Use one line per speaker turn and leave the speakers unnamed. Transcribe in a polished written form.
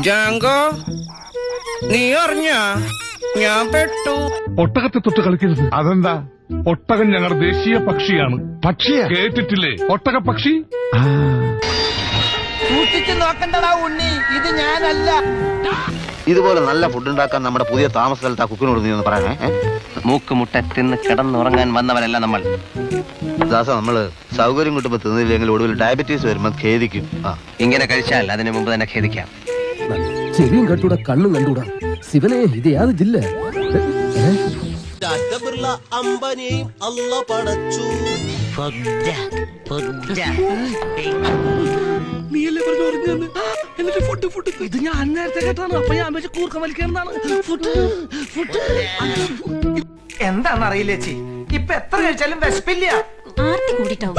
ജാങ്കോ, നീ അറിഞ്ഞ ഞാൻ പെട്ടു.
ഒട്ടകത്തെ തൊട്ട് കളിക്കരുത്.
അതെന്താ?
ഒട്ടകം ഞങ്ങളുടെ ദേശീയ പക്ഷിയാണ്.
പക്ഷിയാ?
കേട്ടിട്ടില്ലേ ഒട്ടക പക്ഷി?
സൂക്ഷിച്ചു നോക്കണ്ടടാ ഉണ്ണി, ഇത് ഞാനല്ല.
ഇതുപോലെ നല്ല ഫുഡ് ഉണ്ടാക്കാൻ നമ്മുടെ പുതിയ താമസ സ്ഥലത്ത് ആ കുക്കിനോട് നീ ഒന്ന് പറയണേ.
മൂക്ക് മുട്ട തിന്ന് കിടന്നുറങ്ങാൻ വന്നവരല്ല നമ്മൾ.
ദാസ, നമ്മള് സൗകര്യം കിട്ടുമ്പോ തിന്നില്ലെങ്കിൽ ഒടുവിൽ ഡയബറ്റീസ് വരുമ്പോ ഖേദിക്കും.
ഇങ്ങനെ കഴിച്ചാൽ അതിനു മുമ്പ് തന്നെ ഖേദിക്കാം.
ചെവിയും കണ്ടൂടാ, കണ്ണും കണ്ടൂടാ. ശിവനെ, ഇത് യാത് ജില്ല?
അമ്പനെയും അല്ല പടച്ചു.
നീയല്ലേ പറഞ്ഞു പറഞ്ഞെന്ന്? എന്നിട്ട് ഫുഡ് ഫുഡ് ഇത് ഞാൻ നേരത്തെ കേട്ടാണ്. അപ്പൊ ഞാൻ വെച്ച് കൂർക്ക വലിക്കാണെന്നാണ്. ഫുഡ് ഫുഡ്
എന്താണെന്നറിയില്ലേ ചേച്ചി, ഇപ്പൊ എത്ര കഴിച്ചാലും വിശപ്പില്ല.
ആർത്തി കൂടിട്ടാവും.